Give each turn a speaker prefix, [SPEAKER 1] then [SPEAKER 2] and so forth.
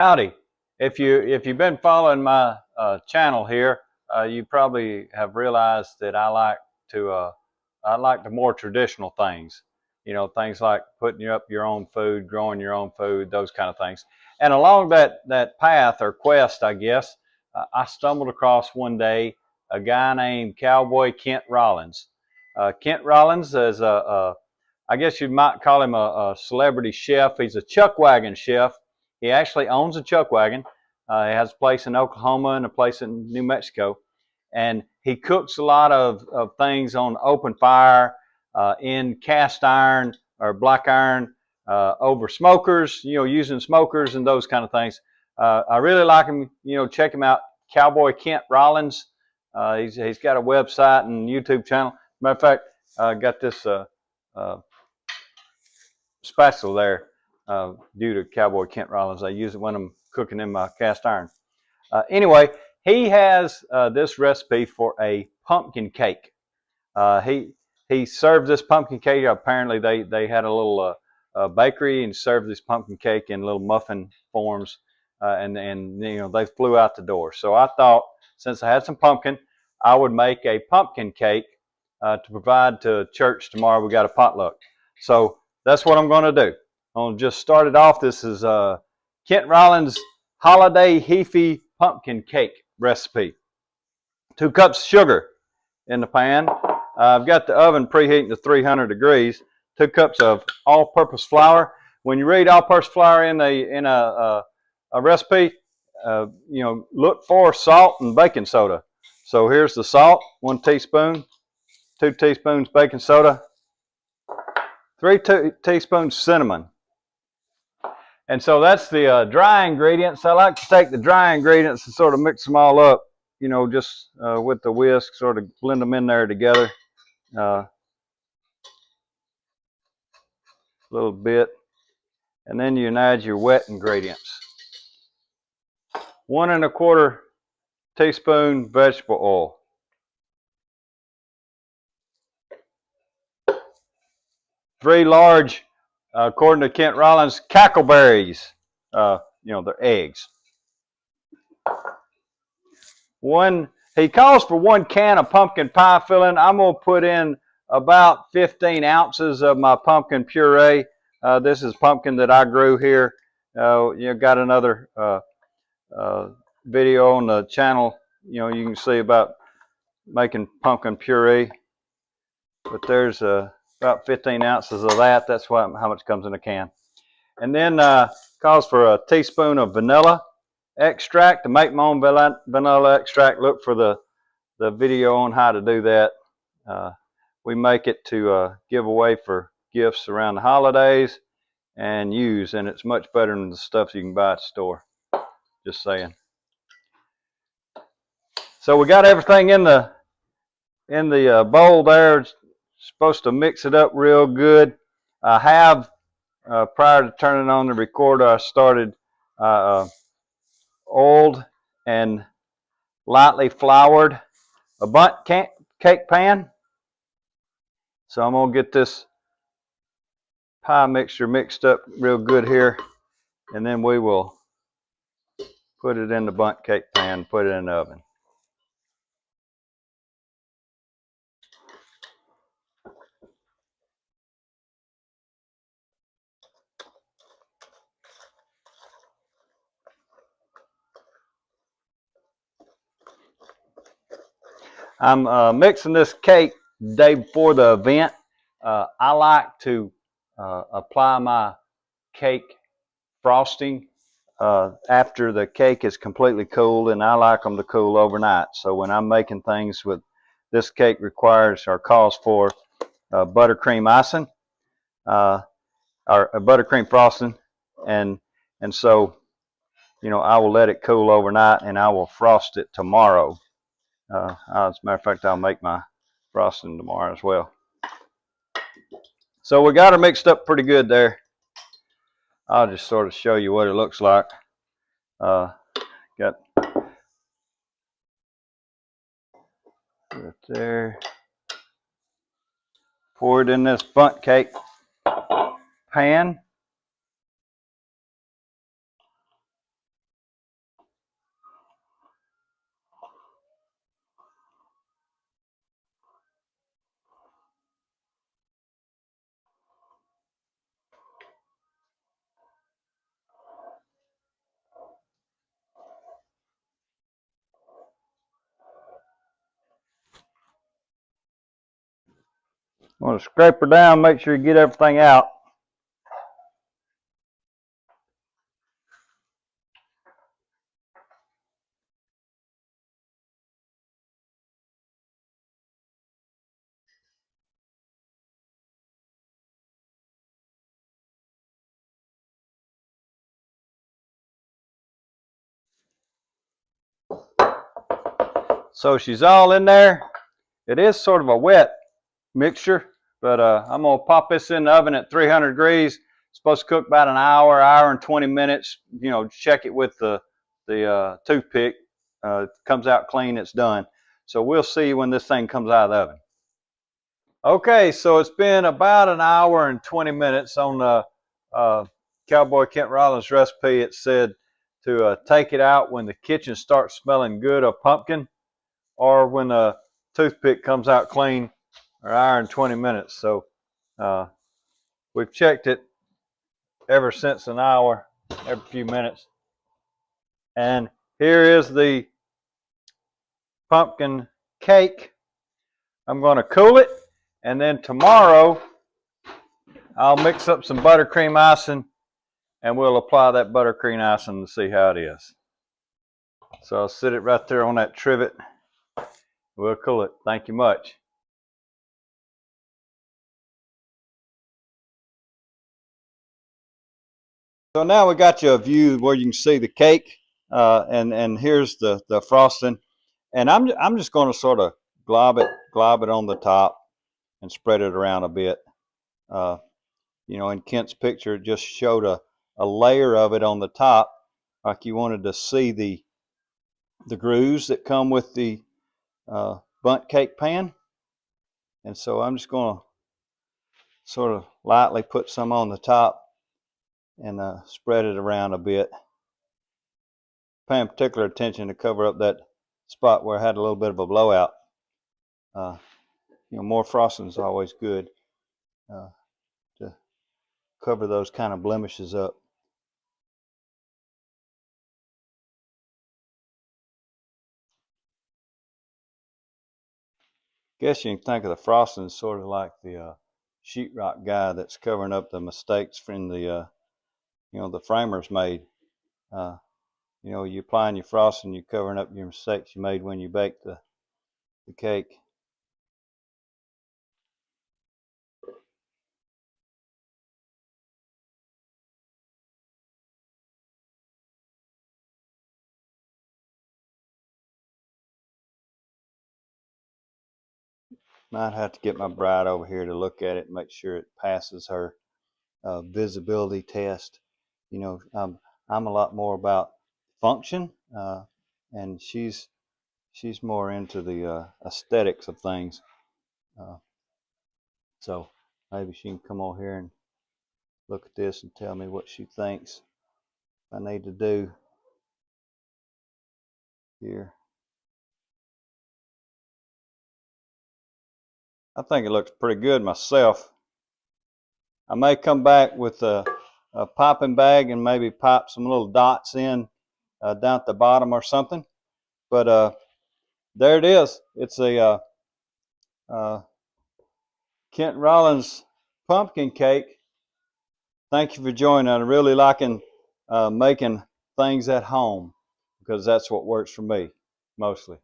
[SPEAKER 1] Howdy. If you've been following my channel here, you probably have realized that I like the more traditional things. You know, things like putting up your own food, growing your own food, those kind of things. And along that path or quest, I guess, I stumbled across one day a guy named Cowboy Kent Rollins. Kent Rollins is I guess you might call him a celebrity chef. He's a chuck wagon chef. He actually owns a chuck wagon. He has a place in Oklahoma and a place in New Mexico. And he cooks a lot of things on open fire, in cast iron or black iron, over smokers, you know, using smokers and those kind of things. I really like him. You know, check him out, Cowboy Kent Rollins. He's got a website and YouTube channel. Matter of fact, I got this spatula there due to Cowboy Kent Rollins. I use it when I'm cooking in my cast iron. Anyway, he has this recipe for a pumpkin cake. He served this pumpkin cake. Apparently, they had a little bakery and served this pumpkin cake in little muffin forms, and you know, they flew out the door. So I thought, since I had some pumpkin, I would make a pumpkin cake to provide to church tomorrow. We got a potluck, so that's what I'm going to do. I'm going to just start it off. This is Kent Rollins Holiday Heefey Pumpkin Cake recipe. 2 cups of sugar in the pan. I've got the oven preheating to 300 degrees. 2 cups of all-purpose flour. When you read all-purpose flour in a recipe, you know, look for salt and baking soda. So here's the salt, 1 teaspoon, 2 teaspoons baking soda, 3 teaspoons cinnamon. And so that's the dry ingredients. I like to take the dry ingredients and sort of mix them all up, you know, just with the whisk, sort of blend them in there together a little bit. And then you add your wet ingredients. 1 1/4 teaspoon vegetable oil. 3 large, according to Kent Rollins, cackleberries. You know, they're eggs. He calls for 1 can of pumpkin pie filling. I'm going to put in about 15 ounces of my pumpkin puree. This is pumpkin that I grew here. You got another video on the channel. You know, you can see about making pumpkin puree. But there's about 15 ounces of that. That's how much comes in a can. And then calls for a teaspoon of vanilla extract. To make my own vanilla extract, look for the video on how to do that. We make it to give away for gifts around the holidays and use, and it's much better than the stuff you can buy at the store. Just saying. So we got everything in the bowl there. It's supposed to mix it up real good. I have prior to turning on the recorder, I started oiled and lightly floured a bundt cake pan. So I'm going to get this pie mixture mixed up real good here, and then we will put it in the bundt cake pan, put it in the oven. I'm mixing this cake the day before the event. I like to apply my cake frosting after the cake is completely cooled, and I like them to cool overnight. So when I'm making things with this cake, requires or calls for buttercream icing or buttercream frosting, and so, you know, I will let it cool overnight, and I will frost it tomorrow. As a matter of fact, I'll make my frosting tomorrow as well. So we got her mixed up pretty good there. I'll just sort of show you what it looks like. Got right there. Pour it in this bundt cake pan. I'm going to scrape her down, make sure you get everything out. So she's all in there. It is sort of a wet mixture, but I'm going to pop this in the oven at 300 degrees. It's supposed to cook about an hour, hour and 20 minutes. You know, check it with the toothpick. It comes out clean, it's done. So we'll see when this thing comes out of the oven. Okay, so it's been about an hour and 20 minutes on the Cowboy Kent Rollins recipe. It said to take it out when the kitchen starts smelling good of pumpkin, or when the toothpick comes out clean, or hour and 20 minutes. So we've checked it ever since an hour, every few minutes. And here is the pumpkin cake. I'm going to cool it, and then tomorrow I'll mix up some buttercream icing, and we'll apply that buttercream icing to see how it is. So I'll sit it right there on that trivet. We'll cool it. Thank you much. So now we got you a view where you can see the cake, and here's the frosting. And I'm just going to sort of glob it on the top and spread it around a bit. You know, in Kent's picture, it just showed a layer of it on the top, like you wanted to see the grooves that come with the bundt cake pan. And so I'm just going to sort of lightly put some on the top and spread it around a bit. Paying particular attention to cover up that spot where I had a little bit of a blowout. You know, more frosting is always good to cover those kind of blemishes up. Guess you can think of the frosting as sort of like the sheetrock guy that's covering up the mistakes from the you know, the framers made. You know, you're applying your frosting, you're covering up your mistakes you made when you baked the cake. Might have to get my bride over here to look at it and make sure it passes her visibility test. You know, I'm a lot more about function, and she's more into the aesthetics of things. So maybe she can come over here and look at this and tell me what she thinks I need to do here. I think it looks pretty good myself. I may come back with a piping bag and maybe pipe some little dots in down at the bottom or something. But there it is. It's a Kent Rollins pumpkin cake. Thank you for joining. I'm really liking making things at home, because that's what works for me mostly.